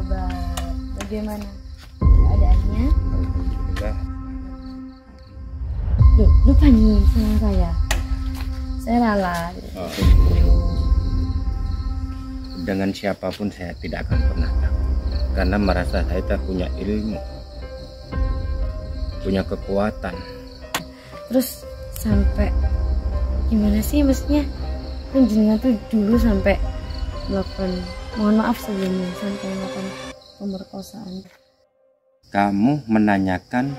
sahabat, bagaimana keadaannya? Alhamdulillah. Loh, lupa nih sama saya. Saya Lala. Oh. Dengan siapapun saya tidak akan pernah tahu, karena merasa saya tak punya ilmu, punya kekuatan. Terus sampai gimana sih maksudnya? Kan jenengan tuh dulu sampai melakukan, mohon maaf sebelumnya, sampai melakukan pemerkosaan. Kamu menanyakan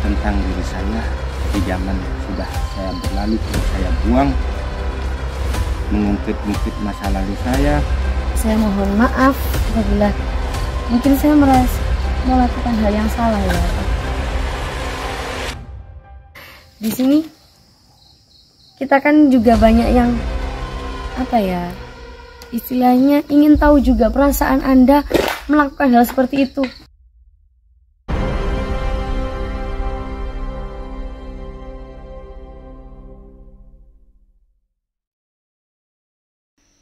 tentang diri saya di zaman sudah saya berlalu, saya buang, mengungkit-ungkit masa lalu saya. Saya mohon maaf apabila mungkin saya merasa melakukan hal yang salah ya. Di sini kita kan juga banyak yang apa ya, istilahnya ingin tahu juga perasaan Anda melakukan hal seperti itu.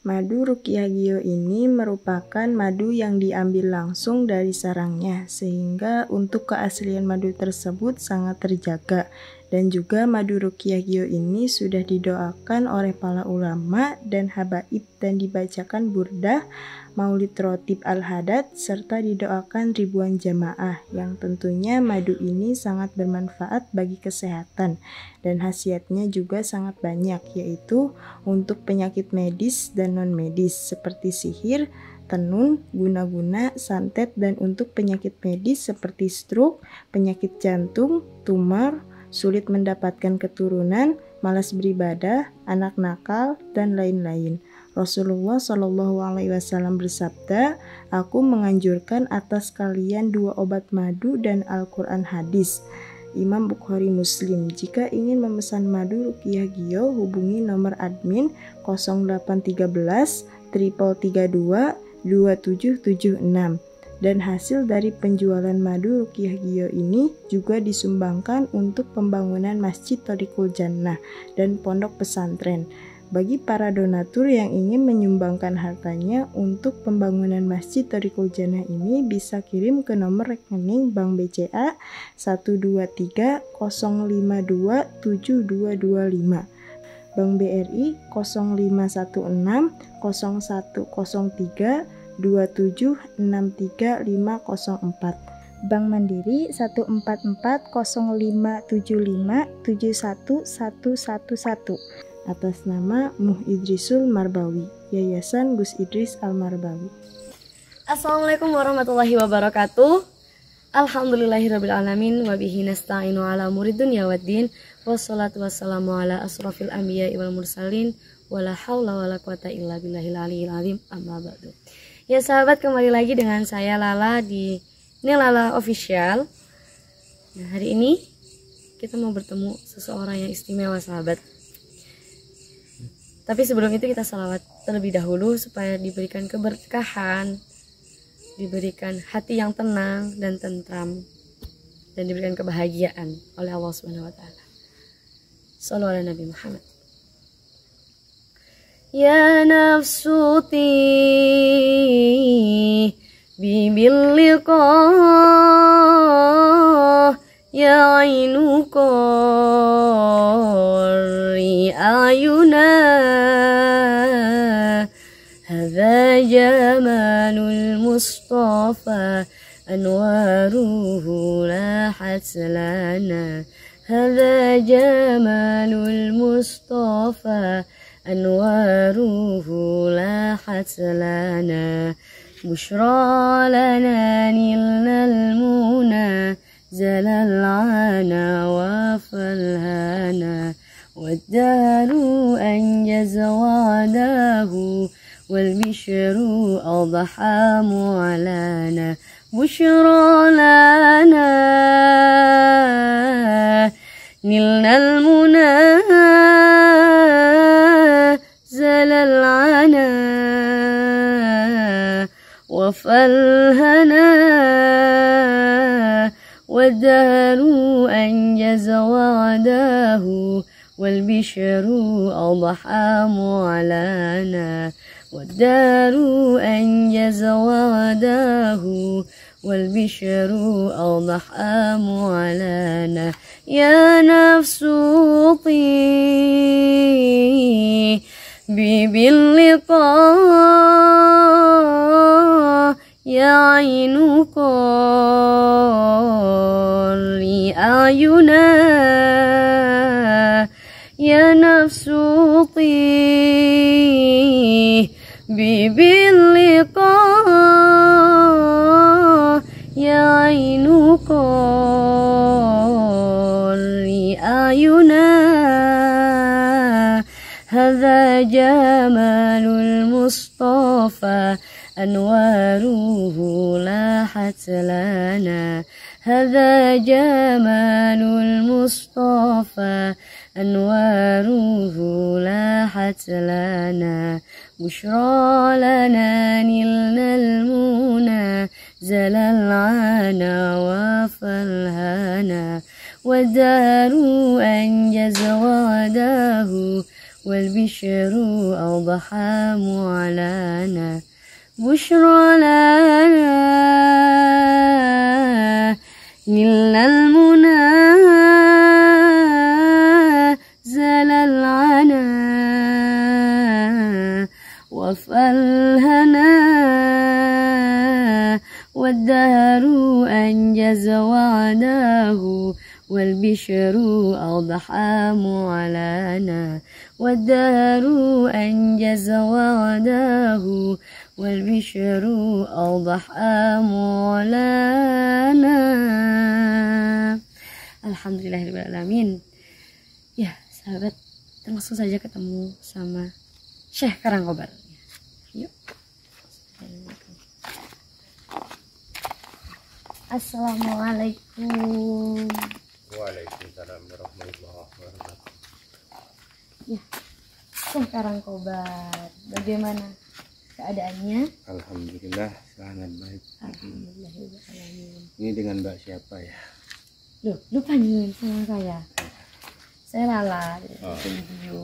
Madu Ruqyah Gio ini merupakan madu yang diambil langsung dari sarangnya, sehingga untuk keaslian madu tersebut sangat terjaga. Dan juga madu Ruqyah Gio ini sudah didoakan oleh para ulama dan habaib dan dibacakan burdah, maulid rotib al-hadad, serta didoakan ribuan jamaah, yang tentunya madu ini sangat bermanfaat bagi kesehatan dan khasiatnya juga sangat banyak, yaitu untuk penyakit medis dan non-medis seperti sihir, tenun, guna-guna, santet, dan untuk penyakit medis seperti stroke, penyakit jantung, tumor, sulit mendapatkan keturunan, malas beribadah, anak nakal, dan lain-lain. Rasulullah Shallallahu Alaihi Wasallam bersabda, "Aku menganjurkan atas kalian 2 obat madu dan Al-Quran hadis." Imam Bukhari Muslim. Jika ingin memesan madu Ruqyah Gio, hubungi nomor admin 0813 332 2776. Dan hasil dari penjualan madu Ruqyah Gio ini juga disumbangkan untuk pembangunan Masjid Thariqul Jannah dan pondok pesantren. Bagi para donatur yang ingin menyumbangkan hartanya untuk pembangunan Masjid Thariqul Jannah ini bisa kirim ke nomor rekening Bank BCA 123 052 7225, Bank BRI 0516 0103 2763504, Bank Mandiri 1440575711111, atas nama Muh Idrisul Marbawi, Yayasan Gus Idris Al-Marbawi. Assalamualaikum warahmatullahi wabarakatuh. Alhamdulillahirrabbilalamin. Wabihi nasta'inu ala umuri dunya waddin. Wassalatu wassalamu ala asrafil anbiya wal mursalin. Wala haula wala quwata illa billahil aliyil azim. Amma ba'du. Ya sahabat, kembali lagi dengan saya Lala di Lala Official. Nah, hari ini kita mau bertemu seseorang yang istimewa sahabat. Tapi sebelum itu kita salawat terlebih dahulu supaya diberikan keberkahan, diberikan hati yang tenang dan tentram, dan diberikan kebahagiaan oleh Allah Subhanahu wa taala. Shallallahu ala Nabi Muhammad. Ya nafsuti bibil liqa ya ainu qari ayuna hadza jamalul mustafa anwaruhu lahat lana hadza jamalul mustafa anwaruhu lahat lana bushra lana nilnal muna zalal ana wa falhana waddaru anjaz wa'dahu wal bishru adha mu'lana bushra lana nilnal muna zalal ana wa falhana والدهر أنجز وعده والبشر أضحى معلنا والدار أنجز وعده والبشر أوضح أمعلنا يا نفس طيبي باللقاء يا عين قري أعينا يا نفس طيبي باللقاء يا عين قري أعينا هذا جمال المصطفى أنواره لاحت لنا هذا جمال المصطفى أنواره لاحت لنا بشرى لنا نلنا المنى زل العنا وفالهنا والدار أنجز وعده والبشر أوضح معلنا بشرى لنا نلنا المنى زل العنا وفالهنا والدهر أنجز وعده والبشر أوضح معلنا والدهر أنجز وعده والبشر أوضح معلنا. Alhamdulillahirrahmanirrahim. Ya sahabat, langsung saja ketemu sama Syekh Karangkobar. Yuk. Assalamualaikum. Waalaikumsalam warahmatullahi wabarakatuh. Ya, Syekh Karangkobar, bagaimana keadaannya? Alhamdulillah sangat baik. Alhamdulillahirrahmanirrahim. Ini dengan Mbak siapa ya? Loh, lu panggilin sama saya. Saya Lala dari video.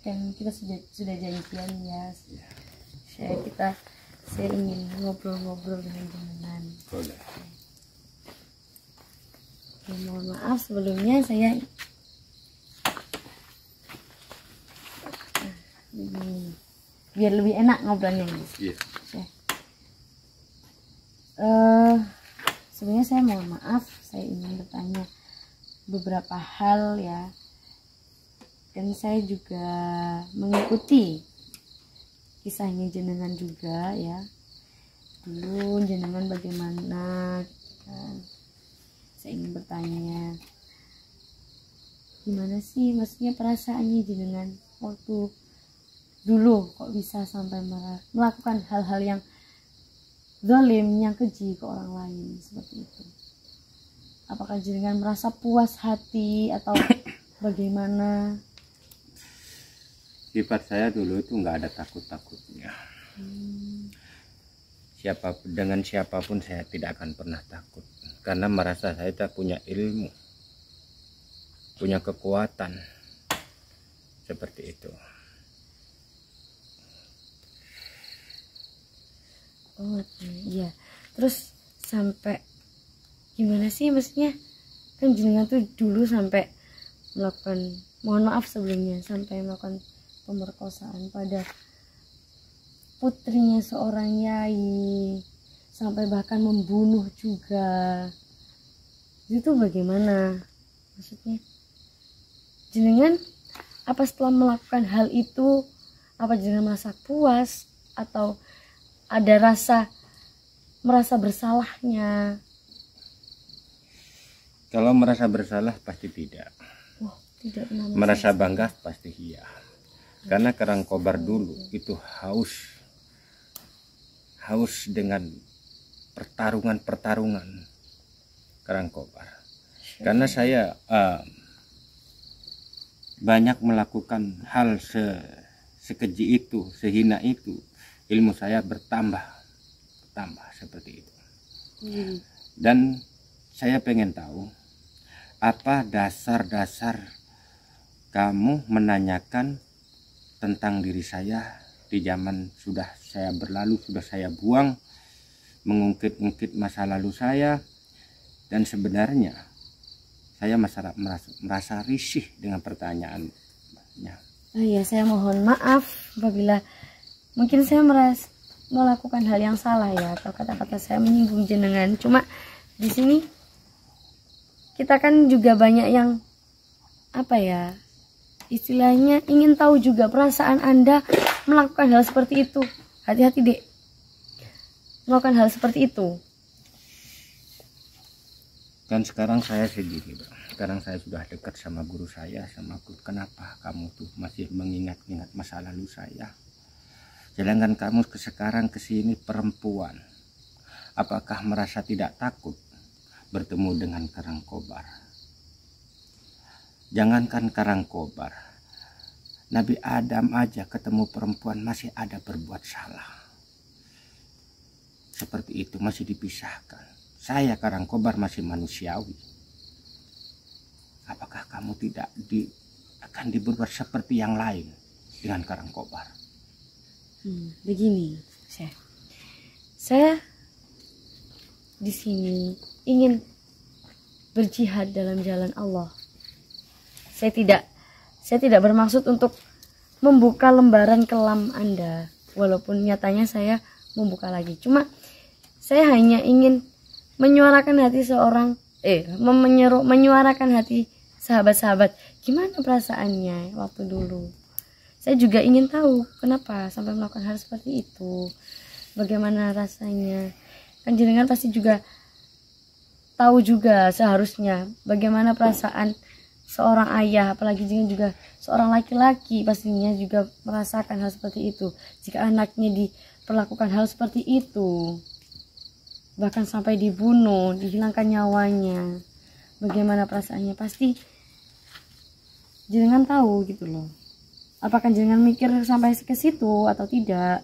Kan kita sudah janjian ya. Saya ingin ngobrol-ngobrol dengan jenengan. Boleh. Ya, mohon maaf sebelumnya saya biar lebih enak ngobrolnya. Iya. Sebenarnya saya mohon maaf, saya ingin bertanya beberapa hal ya. Dan saya juga mengikuti kisahnya jenengan juga ya. Dulu jenengan bagaimana kan? Saya ingin bertanya gimana sih maksudnya perasaannya jenengan waktu dulu kok bisa sampai melakukan hal-hal yang zalim, yang keji ke orang lain seperti itu. Apakah jenengan merasa puas hati atau bagaimana? Sifat saya dulu itu nggak ada takut-takutnya. Dengan siapapun saya tidak akan pernah takut. Karena merasa saya tak punya ilmu, punya kekuatan. Seperti itu. Oh iya. Terus sampai gimana sih maksudnya? Kan jenengan tuh dulu sampai melakukan, mohon maaf sebelumnya, sampai melakukan pemerkosaan pada putrinya seorang yai, sampai bahkan membunuh juga. Itu bagaimana maksudnya? Jenengan apa setelah melakukan hal itu, apa jenengan merasa puas atau ada merasa bersalahnya? Kalau merasa bersalah pasti tidak. Oh, tidak pernah Merasa bangga pasti iya. Karena Karangkobar dulu itu haus dengan pertarungan Karangkobar. Karena saya banyak melakukan hal sekeji itu, sehina itu, ilmu saya bertambah seperti itu. Dan saya pengen tahu apa dasar-dasar kamu menanyakan tentang diri saya di zaman sudah saya berlalu, sudah saya buang, mengungkit-ungkit masa lalu saya, dan sebenarnya saya merasa risih dengan pertanyaannya. Oh iya, saya mohon maaf apabila mungkin saya melakukan hal yang salah ya, atau kata-kata saya menyinggung jenengan. Cuma di sini kita kan juga banyak yang apa ya, istilahnya ingin tahu juga perasaan Anda melakukan hal seperti itu. Hati-hati dek, melakukan hal seperti itu. Kan sekarang saya sendiri, Bang. Sekarang saya sudah dekat sama guru saya, sama guru. Kenapa kamu tuh masih mengingat-ingat masa lalu saya? Sedangkan kamu sekarang kesini perempuan. Apakah merasa tidak takut bertemu dengan Karangkobar? Jangankan Karangkobar, Nabi Adam aja ketemu perempuan masih ada berbuat salah. Seperti itu masih dipisahkan. Saya Karangkobar masih manusiawi. Apakah kamu tidak akan dibuat seperti yang lain dengan Karangkobar? Begini, saya di sini ingin berjihad dalam jalan Allah. Saya tidak bermaksud untuk membuka lembaran kelam Anda, walaupun nyatanya saya membuka lagi. Cuma saya hanya ingin menyuarakan hati menyuarakan hati sahabat-sahabat. Gimana perasaannya waktu dulu? Saya juga ingin tahu kenapa sampai melakukan hal seperti itu. Bagaimana rasanya? Kan jenengan pasti juga tahu juga seharusnya bagaimana perasaan seorang ayah, apalagi juga seorang laki-laki pastinya juga merasakan hal seperti itu. Jika anaknya diperlakukan hal seperti itu, bahkan sampai dibunuh, dihilangkan nyawanya, bagaimana perasaannya? Pasti jenengan tahu gitu loh. Apakah jenengan mikir sampai ke situ atau tidak?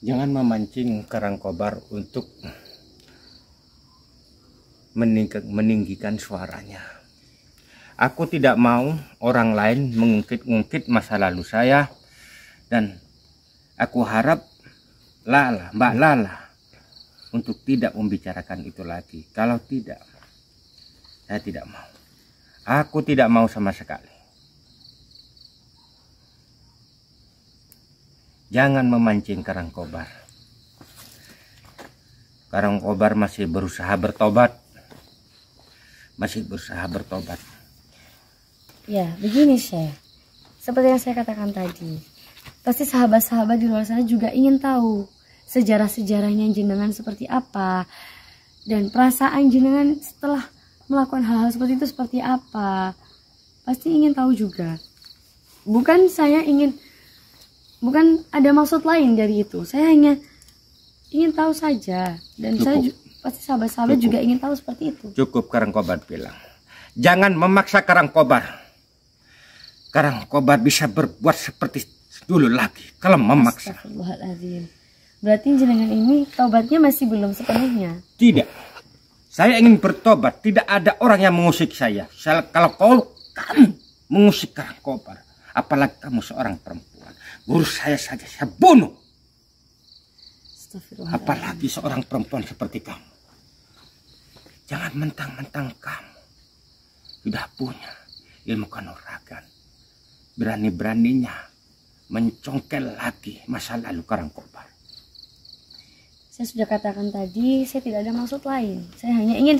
Jangan memancing Karangkobar untuk meninggikan suaranya. Aku tidak mau orang lain mengungkit-ungkit masa lalu saya, dan aku harap Mbak Lala untuk tidak membicarakan itu lagi. Kalau tidak, saya tidak mau. Aku tidak mau sama sekali. Jangan memancing Karangkobar. Karangkobar masih berusaha bertobat. Ya, begini Syekh. Seperti yang saya katakan tadi, pasti sahabat-sahabat di luar sana juga ingin tahu sejarah-sejarahnya jenengan seperti apa, dan perasaan jenengan setelah melakukan hal-hal seperti itu seperti apa. Pasti ingin tahu juga. Bukan ada maksud lain dari itu. Saya hanya ingin tahu saja, dan pasti sahabat-sahabat juga ingin tahu seperti itu. Cukup Karangkobar bilang. Jangan memaksa Karangkobar. Karangkobar bisa berbuat seperti dulu lagi kalau memaksa. Astagfirullahaladzim. Berarti jenengan ini taubatnya masih belum sepenuhnya. Tidak. Saya ingin bertobat. Tidak ada orang yang mengusik saya. Kalau kamu mengusik Karangkobar, apalagi kamu seorang perempuan, guru saya saja saya bunuh. Apalagi seorang perempuan seperti kamu. Jangan mentang-mentang kamu sudah punya ilmu kanuragan, berani-beraninya mencongkel lagi masa lalu Karangkobar. Saya sudah katakan tadi, saya tidak ada maksud lain. Saya hanya ingin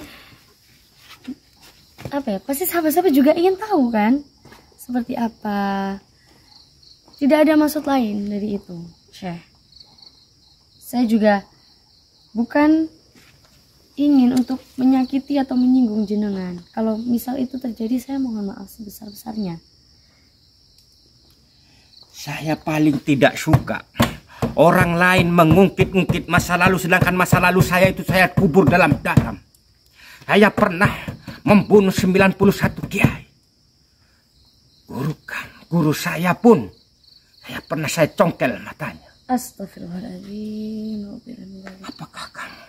pasti sahabat-sahabat juga ingin tahu kan seperti apa. Tidak ada maksud lain dari itu, Syekh. Saya juga bukan ingin untuk menyakiti atau menyinggung jenengan. Kalau misal itu terjadi, saya mohon maaf sebesar-besarnya. Saya paling tidak suka orang lain mengungkit-ungkit masa lalu, sedangkan masa lalu saya itu saya kubur dalam-dalam. Saya pernah membunuh 91 kiai. Guru saya pun saya congkel matanya. Astagfirullahaladzim. Apakah kamu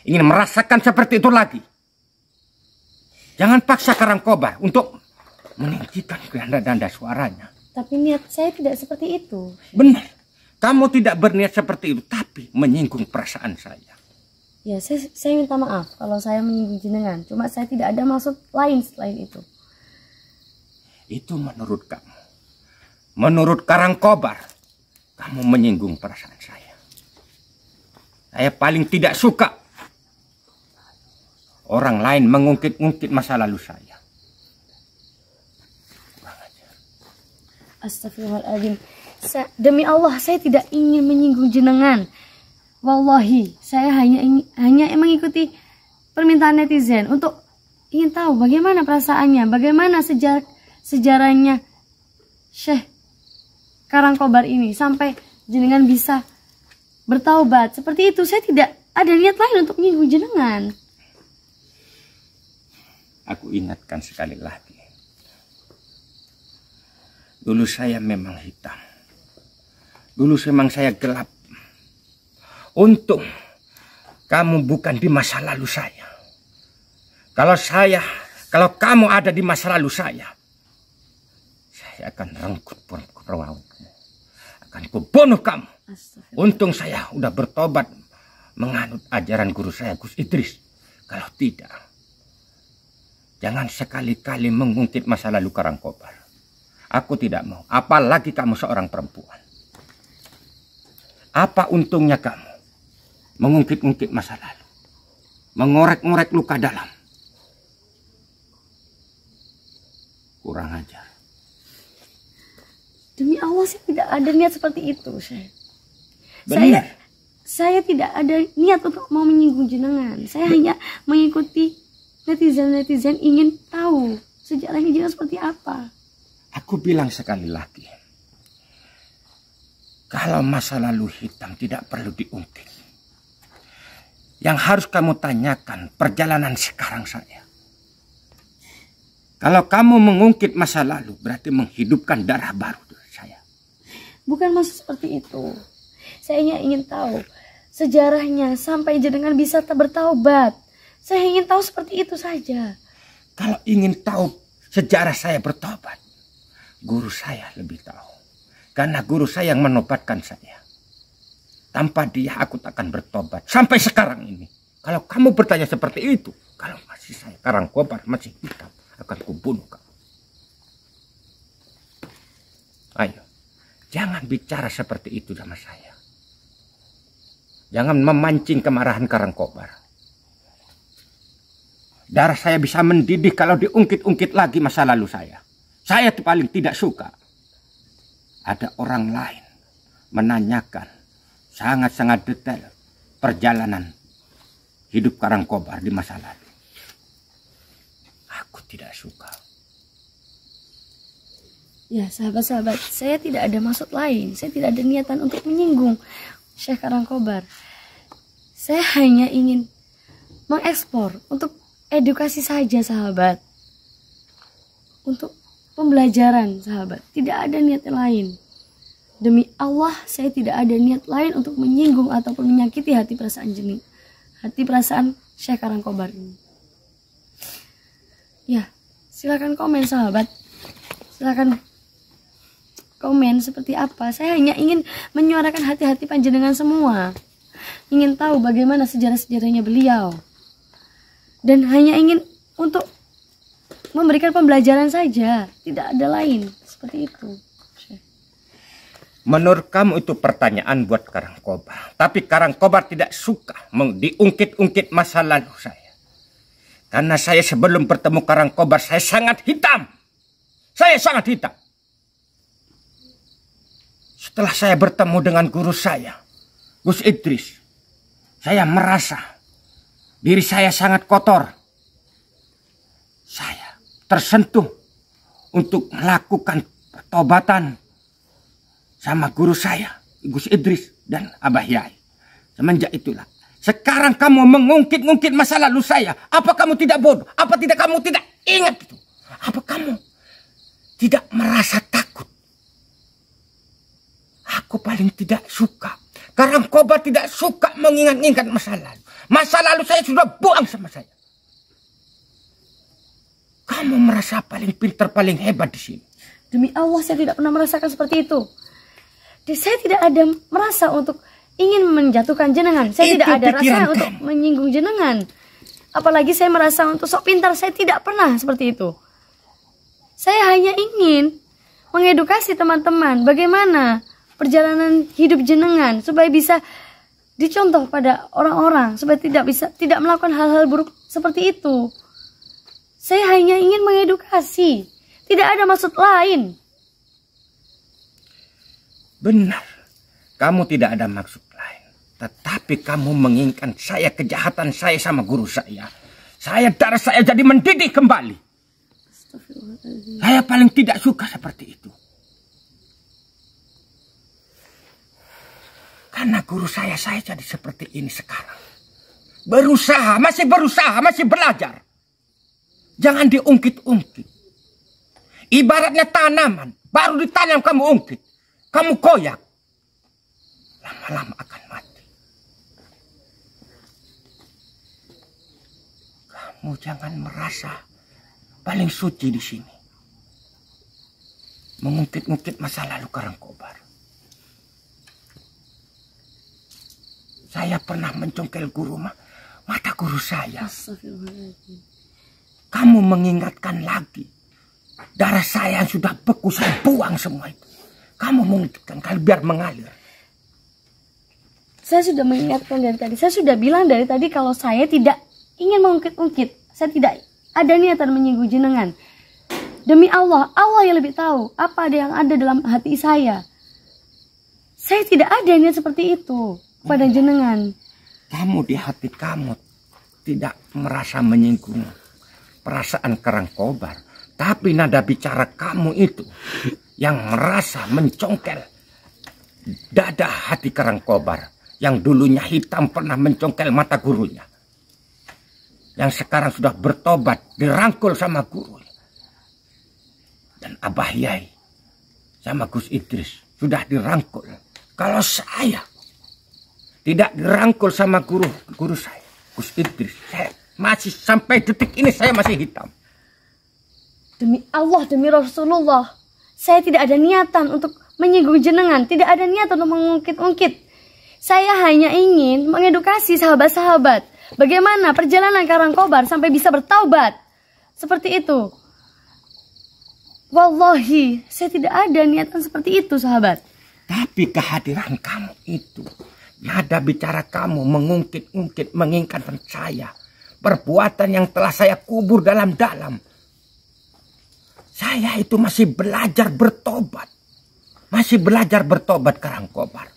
ingin merasakan seperti itu lagi? Jangan paksa Karangkobar untuk meninggikan nada suaranya. Tapi niat saya tidak seperti itu. Benar. Kamu tidak berniat seperti itu, tapi menyinggung perasaan saya. Ya, saya minta maaf kalau saya menyinggung jenengan. Cuma saya tidak ada maksud lain selain itu. Itu menurut kamu. Menurut Karangkobar, kamu menyinggung perasaan saya. Saya paling tidak suka orang lain mengungkit-ungkit masa lalu saya. Astagfirullahaladzim. Demi Allah, saya tidak ingin menyinggung jenengan. Wallahi, saya hanya mengikuti permintaan netizen untuk ingin tahu bagaimana perasaannya, bagaimana sejarahnya Syekh Karangkobar ini sampai jenengan bisa bertaubat. Seperti itu, saya tidak ada niat lain untuk menyinggung jenengan. Aku ingatkan sekali lagi. Dulu saya memang hitam. Dulu memang saya gelap. Untung kamu bukan di masa lalu saya. Kalau kamu ada di masa lalu saya akan renggut perawaanmu. Akan kubunuh kamu. Untung saya udah bertobat menganut ajaran guru saya Gus Idris. Kalau tidak, jangan sekali-kali mengungkit masa lalu Karangkobar. Aku tidak mau, apalagi kamu seorang perempuan. Apa untungnya kamu mengungkit-ungkit masa lalu, mengorek-ngorek luka dalam? Kurang ajar. Demi Allah, saya tidak ada niat seperti itu, Syekh. Saya tidak ada niat untuk mau menyinggung jenengan. Saya hanya mengikuti netizen ingin tahu sejarahnya jenengan seperti apa. Aku bilang sekali lagi, kalau masa lalu hitam tidak perlu diungkit. Yang harus kamu tanyakan perjalanan sekarang saya. Kalau kamu mengungkit masa lalu, berarti menghidupkan darah baru dari saya. Bukan maksud seperti itu. Saya hanya ingin tahu sejarahnya sampai jenengan bisa bertaubat. Saya ingin tahu seperti itu saja. Kalau ingin tahu sejarah saya bertobat, guru saya lebih tahu. Karena guru saya yang menobatkan saya. Tanpa dia aku takkan bertobat. Sampai sekarang ini. Kalau kamu bertanya seperti itu. Kalau masih saya Karangkobar masih hitam. Akan kubunuh kamu. Ayo. Jangan bicara seperti itu sama saya. Jangan memancing kemarahan Karangkobar. Darah saya bisa mendidih kalau diungkit-ungkit lagi masa lalu saya. Saya tuh paling tidak suka ada orang lain menanyakan sangat-sangat detail perjalanan hidup Karangkobar di masa lalu. Aku tidak suka. Ya, sahabat-sahabat, saya tidak ada maksud lain. Saya tidak ada niatan untuk menyinggung Syekh Karangkobar. Saya hanya ingin mengekspor untuk edukasi saja, sahabat. Untuk pembelajaran, sahabat. Tidak ada niat lain. Demi Allah, saya tidak ada niat lain untuk menyinggung ataupun menyakiti hati perasaan Syekh Karangkobar ini. Ya, silakan komen, sahabat. Silakan komen seperti apa. Saya hanya ingin menyuarakan hati-hati panjenengan semua. Ingin tahu bagaimana sejarah-sejarahnya beliau. Dan hanya ingin untuk memberikan pembelajaran saja, tidak ada lain seperti itu. Menurut kamu itu pertanyaan buat Karangkobar. Tapi Karangkobar tidak suka diungkit-ungkit masa lalu saya. Karena saya sebelum bertemu Karangkobar, saya sangat hitam. Saya sangat hitam. Setelah saya bertemu dengan guru saya, Gus Idris, saya merasa diri saya sangat kotor. Saya tersentuh untuk melakukan pertobatan sama guru saya, Gus Idris dan Abah Yai. Semenjak itulah, sekarang kamu mengungkit-ungkit masa lalu saya. Apa kamu tidak bodoh? Apa tidak kamu tidak ingat itu? Apa kamu tidak merasa takut? Aku paling tidak suka. Karangkobar tidak suka mengingat-ingat masa lalu. Masa lalu saya sudah buang sama saya. Kamu Kamu merasa paling pintar, paling hebat di sini. Demi Allah saya tidak pernah merasakan seperti itu. Dan saya tidak ada merasa untuk ingin menjatuhkan jenengan. Saya tidak ada rasa untuk menyinggung jenengan. Apalagi saya merasa untuk sok pintar. Saya tidak pernah seperti itu. Saya hanya ingin mengedukasi teman-teman bagaimana perjalanan hidup jenengan supaya bisa dicontoh pada orang-orang, supaya tidak melakukan hal-hal buruk seperti itu. Saya hanya ingin mengedukasi. Tidak ada maksud lain. Benar. Kamu tidak ada maksud lain. Tetapi kamu menginginkan saya, kejahatan saya sama guru saya. Darah saya jadi mendidih kembali. Saya paling tidak suka seperti itu. Karena guru saya jadi seperti ini sekarang. Masih berusaha, masih belajar. Jangan diungkit-ungkit. Ibaratnya tanaman, baru ditanam kamu ungkit, kamu koyak, lama-lama akan mati. Kamu jangan merasa paling suci di sini, mengungkit-ungkit masa lalu Karangkobar. Saya pernah mencongkel guru mata guru saya. Kamu mengingatkan lagi. Darah saya yang sudah beku, saya buang semua itu. Kamu mengungkitkan biar mengalir. Saya sudah mengingatkan dari tadi. Saya sudah bilang dari tadi kalau saya tidak ingin mengungkit-ungkit. Saya tidak ada niatan menyinggung jenengan. Demi Allah, Allah yang lebih tahu apa yang ada dalam hati saya. Saya tidak ada niat seperti itu pada jenengan. Kamu di hati kamu tidak merasa menyinggung perasaan Karangkobar. Tapi nada bicara kamu itu yang merasa mencongkel dada hati Karangkobar. Yang dulunya hitam pernah mencongkel mata gurunya. Yang sekarang sudah bertobat, dirangkul sama gurunya. Dan Abah Yai sama Gus Idris sudah dirangkul. Kalau saya tidak dirangkul sama guru saya, Gus Idris, saya masih sampai detik ini saya masih hitam. Demi Allah, demi Rasulullah, saya tidak ada niatan untuk menyinggung jenengan, tidak ada niatan untuk mengungkit-ungkit. Saya hanya ingin mengedukasi sahabat-sahabat bagaimana perjalanan Karangkobar sampai bisa bertaubat. Seperti itu. Wallahi, saya tidak ada niatan seperti itu, sahabat. Tapi kehadiran kamu itu, nada bicara kamu mengungkit-ungkit, mengingatkan saya. Perbuatan yang telah saya kubur dalam-dalam. Saya itu masih belajar bertobat. Masih belajar bertobat Karangkobar.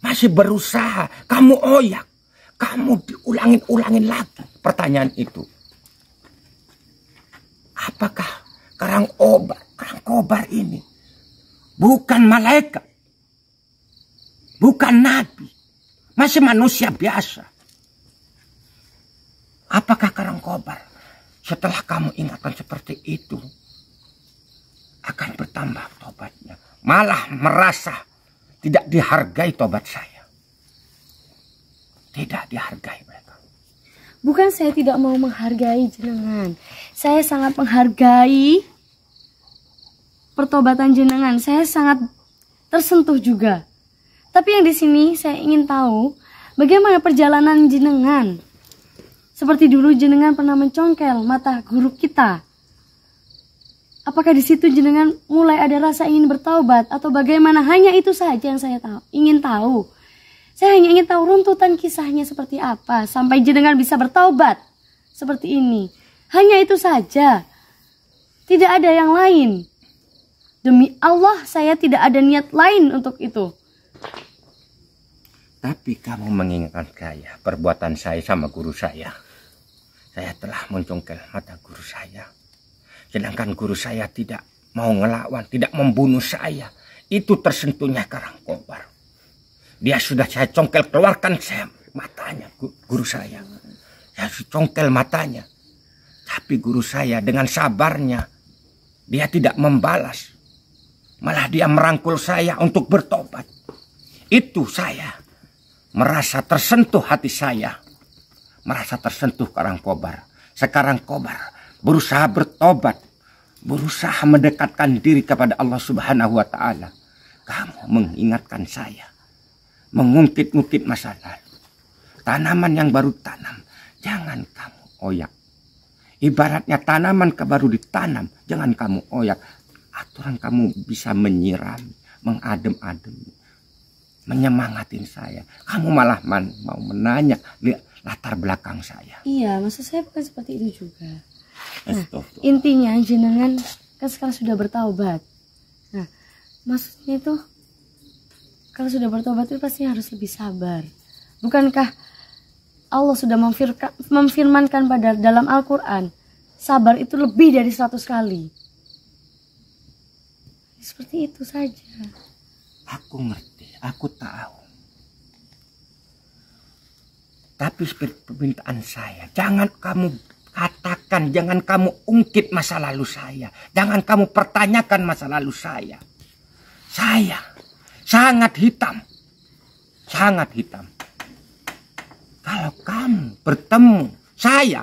Masih berusaha. Kamu oyak. Kamu diulangin-ulangin lagi pertanyaan itu. Apakah Karangkobar ini bukan malaikat? Bukan nabi. Masih manusia biasa. Apakah Karangkobar setelah kamu ingatkan seperti itu akan bertambah tobatnya? Malah merasa tidak dihargai tobat saya. Tidak dihargai mereka. Bukan saya tidak mau menghargai jenengan. Saya sangat menghargai pertobatan jenengan. Saya sangat tersentuh juga. Tapi yang di sini saya ingin tahu bagaimana perjalanan jenengan. Seperti dulu jenengan pernah mencongkel mata guru kita. Apakah di situ jenengan mulai ada rasa ingin bertaubat atau bagaimana? Hanya itu saja yang saya ingin tahu. Saya hanya ingin tahu runtutan kisahnya seperti apa sampai jenengan bisa bertaubat seperti ini. Hanya itu saja. Tidak ada yang lain. Demi Allah saya tidak ada niat lain untuk itu. Tapi kamu mengingatkan saya perbuatan saya sama guru saya. Saya telah mencongkel mata guru saya. Sedangkan guru saya tidak mau ngelawan, tidak membunuh saya. Itu tersentuhnya Karangkobar. Dia sudah saya congkel, keluarkan saya matanya, guru saya. Saya congkel matanya. Tapi guru saya dengan sabarnya, dia tidak membalas. Malah dia merangkul saya untuk bertobat. Itu saya merasa tersentuh hati saya. Merasa tersentuh Karangkobar. Sekarang Kobar berusaha bertobat, berusaha mendekatkan diri kepada Allah Subhanahu wa Ta'ala, kamu mengingatkan saya, mengungkit-ungkit masa lalu. Tanaman yang baru tanam, jangan kamu oyak. Ibaratnya tanaman baru ditanam, jangan kamu oyak. Aturan kamu bisa menyiram, mengadem-adem, menyemangatin saya. Kamu malah mau menanya latar belakang saya. Iya, maksud saya bukan seperti itu juga. Nah, intinya jenengan kan sekarang sudah bertaubat. Nah, maksudnya itu kalau sudah bertobat itu pasti harus lebih sabar. Bukankah Allah sudah memfirmankan pada dalam Al-Quran, sabar itu lebih dari 100 kali. Seperti itu saja. Aku ngerti, aku tahu. Tapi seperti permintaan saya, jangan kamu katakan, jangan kamu ungkit masa lalu saya. Jangan kamu pertanyakan masa lalu saya. Saya sangat hitam. Sangat hitam. Kalau kamu bertemu saya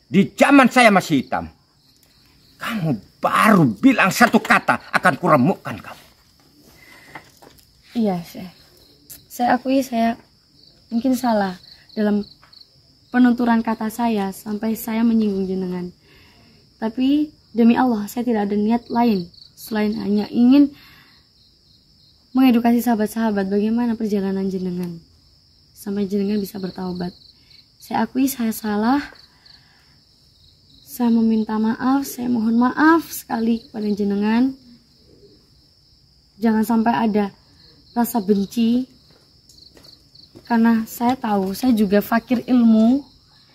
di zaman saya masih hitam, kamu baru bilang satu kata akan kuremukkan kamu. Iya, saya akui saya mungkin salah dalam penuturan kata saya sampai saya menyinggung jenengan. Tapi demi Allah saya tidak ada niat lain selain hanya ingin mengedukasi sahabat-sahabat bagaimana perjalanan jenengan sampai jenengan bisa bertaubat. Saya akui saya salah. Saya meminta maaf, saya mohon maaf sekali kepada jenengan. Jangan sampai ada rasa benci. Karena saya tahu, saya juga fakir ilmu.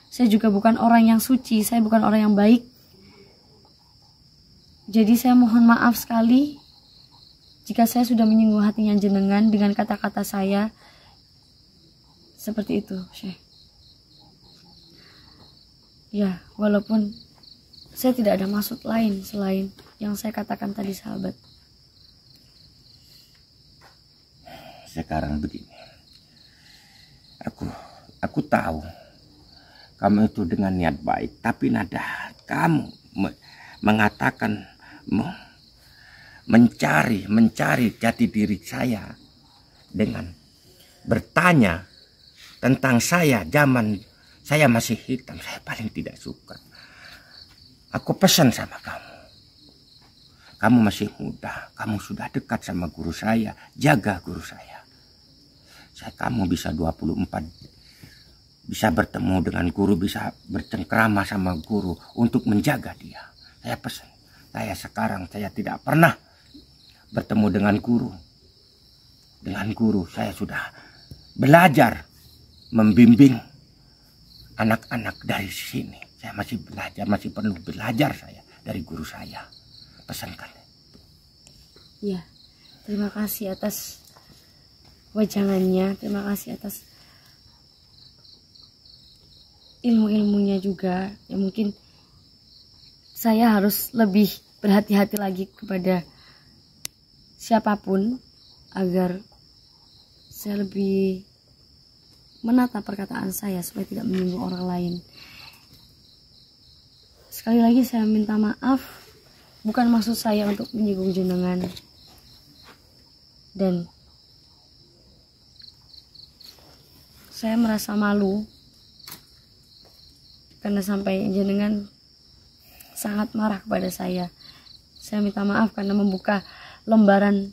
Saya juga bukan orang yang suci, saya bukan orang yang baik. Jadi saya mohon maaf sekali jika saya sudah menyinggung hatinya jenengan dengan kata-kata saya. Seperti itu, Syekh. Ya, walaupun saya tidak ada maksud lain selain yang saya katakan tadi, sahabat. Sekarang begini. Aku tahu kamu itu dengan niat baik, tapi nada kamu mengatakan mencari jati diri saya dengan bertanya tentang saya zaman saya masih hitam. Saya paling tidak suka. Aku pesan sama kamu. Kamu masih muda, kamu sudah dekat sama guru saya, jaga guru saya. Kamu bisa 24, bisa bertemu dengan guru, bisa bercengkrama sama guru untuk menjaga dia. Saya pesan, saya tidak pernah bertemu dengan guru. Dengan guru saya sudah belajar membimbing anak-anak dari sini. Saya masih belajar, masih perlu belajar saya dari guru saya. Pesankan. Ya, terima kasih atas wajangannya, terima kasih atas ilmu-ilmunya juga. Ya mungkin saya harus lebih berhati-hati lagi kepada siapapun agar saya lebih menata perkataan saya supaya tidak menyinggung orang lain. Sekali lagi saya minta maaf, bukan maksud saya untuk menyinggung jenengan. Dan saya merasa malu karena sampai jenengan sangat marah kepada saya. Saya minta maaf karena membuka lembaran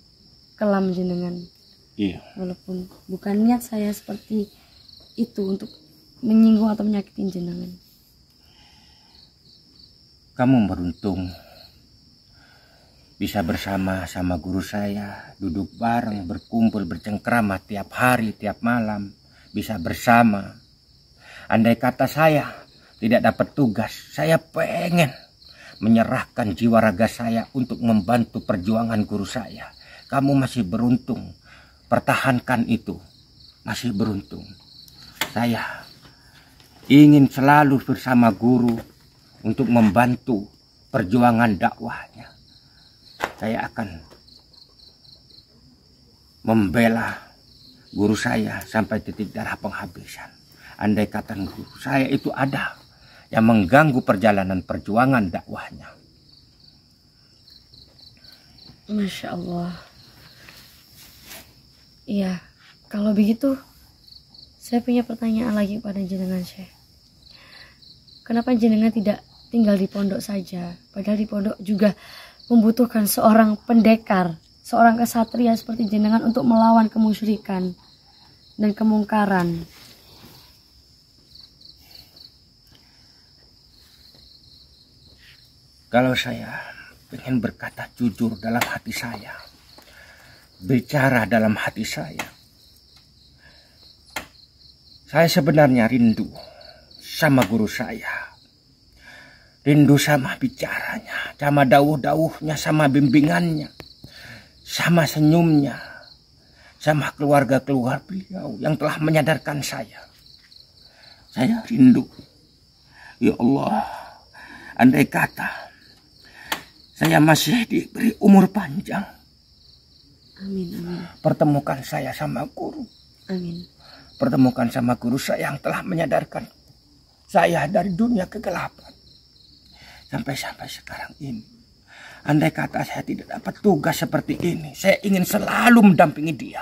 kelam jenengan. Iya. Walaupun bukan niat saya seperti itu untuk menyinggung atau menyakitin jenengan. Kamu beruntung bisa bersama sama guru saya, duduk bareng, berkumpul, bercengkrama tiap hari, tiap malam. Bisa bersama. Andai kata saya tidak dapat tugas, saya pengen menyerahkan jiwa raga saya untuk membantu perjuangan guru saya. Kamu masih beruntung, pertahankan itu, masih beruntung. Saya ingin selalu bersama guru untuk membantu perjuangan dakwahnya. Saya akan membela guru saya sampai titik darah penghabisan. Andai kata guru saya itu ada yang mengganggu perjalanan perjuangan dakwahnya. Masya Allah. Iya, kalau begitu saya punya pertanyaan lagi kepada jenengan Syekh. Kenapa jenengan tidak tinggal di pondok saja? Padahal di pondok juga membutuhkan seorang pendekar, seorang kesatria seperti jenengan untuk melawan kemusyrikan dan kemungkaran. Kalau saya ingin berkata jujur dalam hati saya, bicara dalam hati saya sebenarnya rindu sama guru saya. Rindu sama bicaranya, sama dawuh-dawuhnya, sama bimbingannya, sama senyumnya, sama keluarga-keluarga beliau yang telah menyadarkan saya. Saya rindu. Ya Allah, andai kata saya masih diberi umur panjang. Amin, amin. Pertemukan saya sama guru. Amin. Pertemukan sama guru saya yang telah menyadarkan saya dari dunia kegelapan. Sampai sekarang ini. Andai kata saya tidak dapat tugas seperti ini, saya ingin selalu mendampingi dia.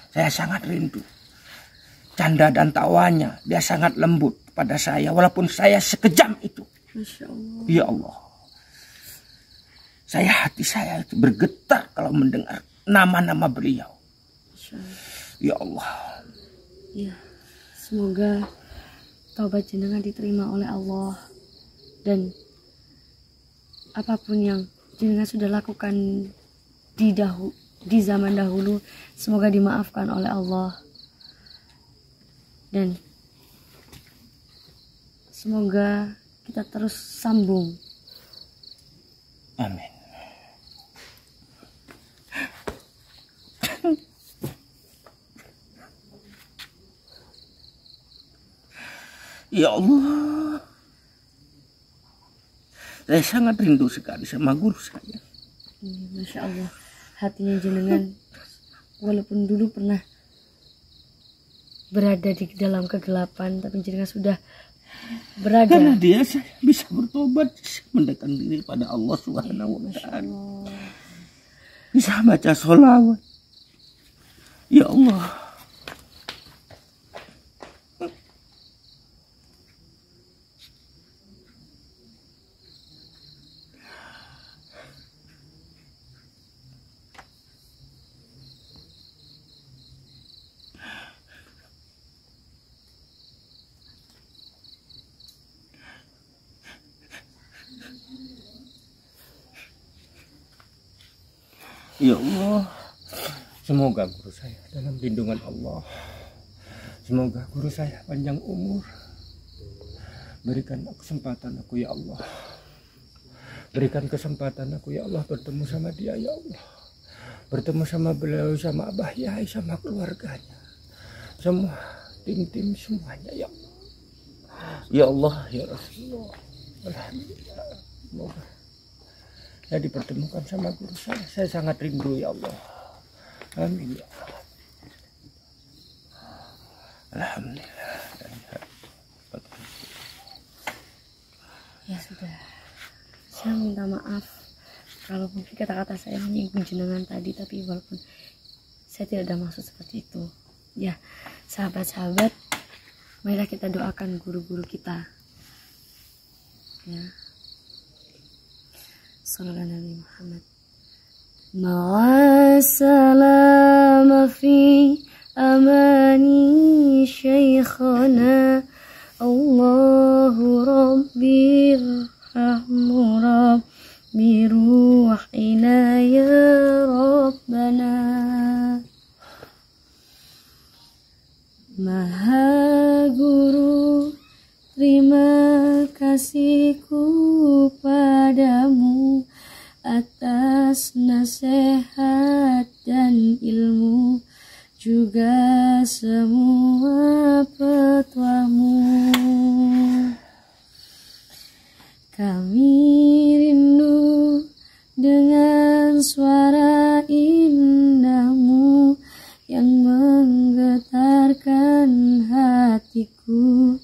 Saya sangat rindu. Canda dan tawanya, dia sangat lembut pada saya. Walaupun saya sekejam itu. Masya Allah. Ya Allah. Hati saya itu bergetar kalau mendengar nama-nama beliau. Masya Allah. Ya Allah. Ya, semoga taubat jenengan diterima oleh Allah. Dan apapun yang jenengan sudah lakukan di zaman dahulu, semoga dimaafkan oleh Allah. Dan semoga kita terus sambung. Amin. Ya Allah, saya sangat rindu sekali sama guru saya. Masya Allah, hatinya jenengan walaupun dulu pernah berada di dalam kegelapan, tapi jenengan sudah berada. Karena dia saya bisa bertobat, mendekatkan diri pada Allah Subhanahu wa Ta'ala. Bisa baca sholawat. Ya Allah. Ya Allah, semoga guru saya dalam lindungan Allah. Semoga guru saya panjang umur. Berikan kesempatan aku ya Allah. Berikan kesempatan aku ya Allah bertemu sama dia ya Allah. Bertemu sama beliau, sama Abah Yai, sama keluarganya. Semua tim-tim semuanya ya Allah. Ya Allah, ya Rasulullah. Alhamdulillah. Semoga saya dipertemukan sama guru saya. Saya sangat rindu ya Allah. Amin ya Allah. Alhamdulillah. Ya sudah, saya minta maaf kalau mungkin kata-kata saya menyinggung jenengan tadi, tapi walaupun saya tidak ada maksud seperti itu. Ya, sahabat-sahabat, marilah kita doakan guru-guru kita. Ya. Sallallahu Nabi Muhammad. Ma'asalama fi amani syekhana Allahu Rabbi rahmu Rabbi ruhina ya Rabbana. Maha Guru, terima kasihku padamu atas nasihat dan ilmu, juga semua petwamu. Kami rindu dengan suara indahmu yang menggetarkan hatiku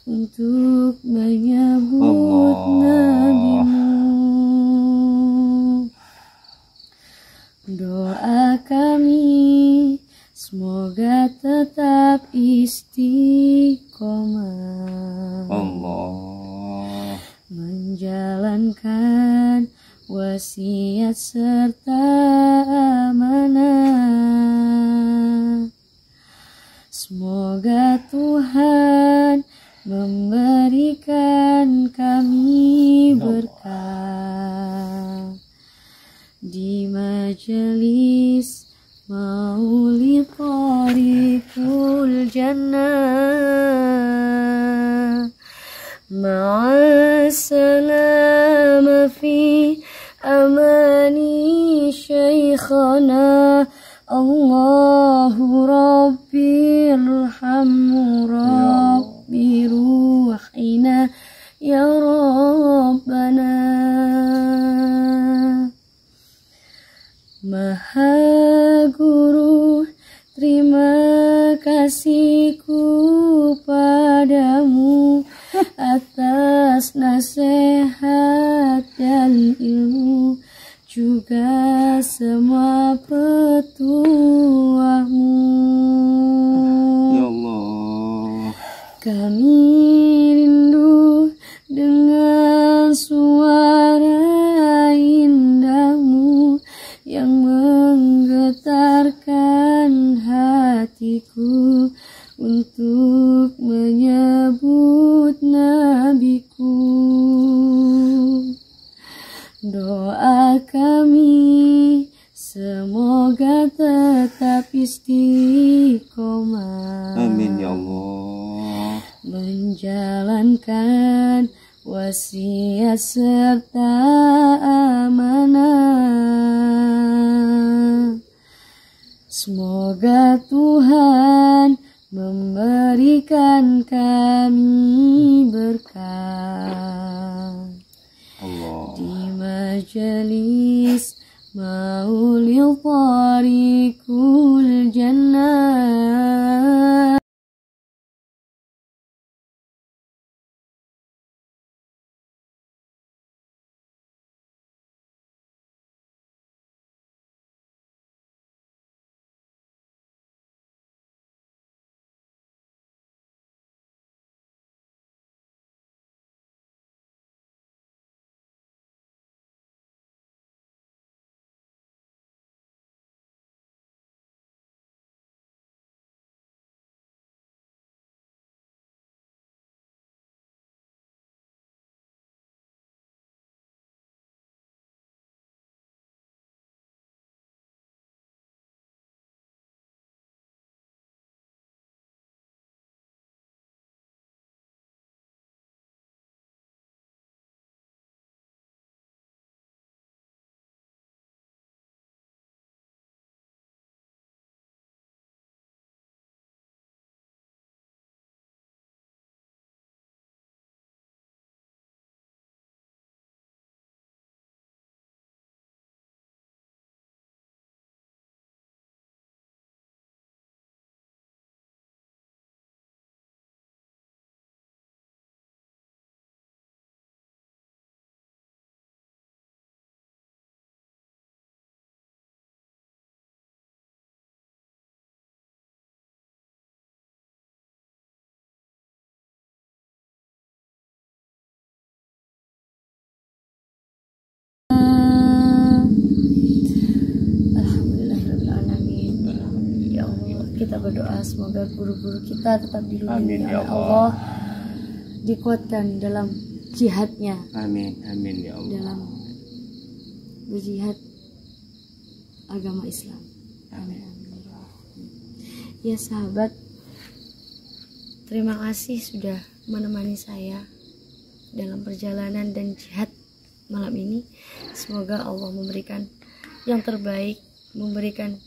untuk menyebut nabimu. Doa kami semoga tetap istiqomah menjalankan wasiat serta amanah. Semoga Tuhan memberikan kami berkah di majelis maulid thariqul jannah. Ma'assalama fi amani syekhana. Allahu Rabbi irhamhu Rabbi ruhina ya Rabbana. Maha Guru, terima kasihku padamu atas nasihat dan ilmu, juga semua petuahmu. Ya Allah, kami rindu dengan suara indahmu yang menggetarkan hatiku untuk menyebut nabiku. Doa kami semoga tetap istiqomah. amin ya Allah. Menjalankan wasiat serta amanah. Semoga Tuhan memberikan kami berkah di majelis maulid thariqul jannah. Kita berdoa semoga guru-guru kita tetap dilindungi oleh Allah, dikuatkan dalam jihadnya. Amin, amin ya Allah. Dalam berjihad agama Islam. Amin, amin. Ya sahabat, terima kasih sudah menemani saya dalam perjalanan dan jihad malam ini. Semoga Allah memberikan yang terbaik, memberikan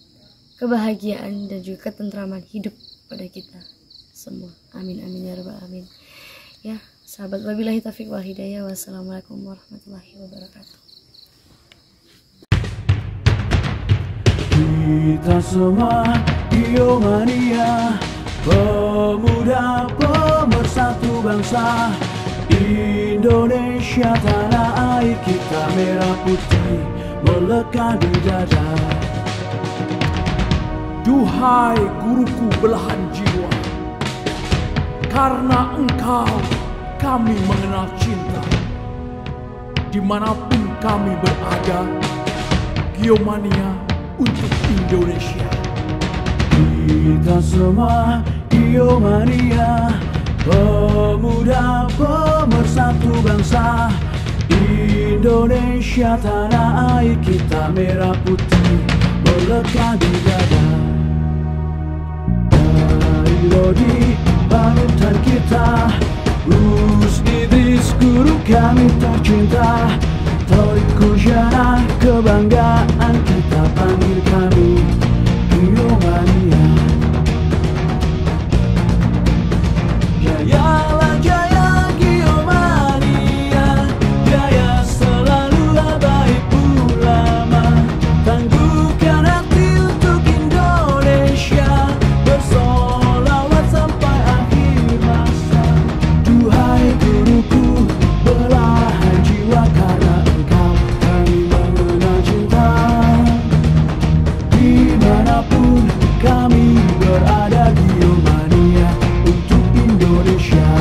kebahagiaan dan juga ketentraman hidup pada kita semua. Amin, amin ya rabbal alamin. Ya sahabat, wabillahi taufiq wal hidayah. Wassalamualaikum warahmatullahi wabarakatuh. Kita semua Biomania pemuda pemersatu bangsa. Indonesia tanah air kita, merah putih melekat di dada. Duhai guruku belahan jiwa, karena engkau kami mengenal cinta. Dimanapun kami berada, Giomania untuk Indonesia. Kita semua Giomania, pemuda pemersatu bangsa. Indonesia tanah air kita, merah putih melekat di dada. Dari Lodi panutan kita, Gus Idris guru kami tercinta. Torik Kujana kebanggaan kita, panggil kami Giomania. Jayalah jaya Giomania, jaya selalu habaib ulama. Tangguhkan hati untuk Indonesia, bersolawat sampai akhir masa. Duhai guruku belahan jiwa, karena engkau kami mengenal cinta. Dimanapun kami berada, Giomania untuk Indonesia.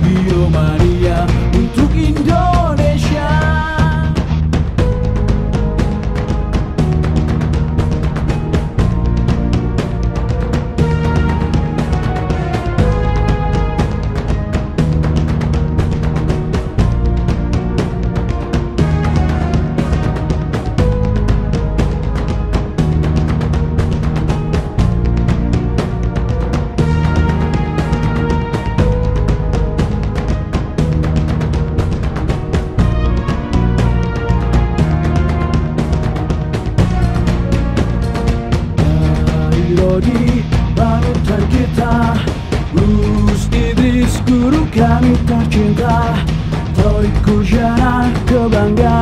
Giomania untuk Indonesia. Lodi panutan kita, Gus Idris guru kami tercinta. Torik Kujana kebanggaan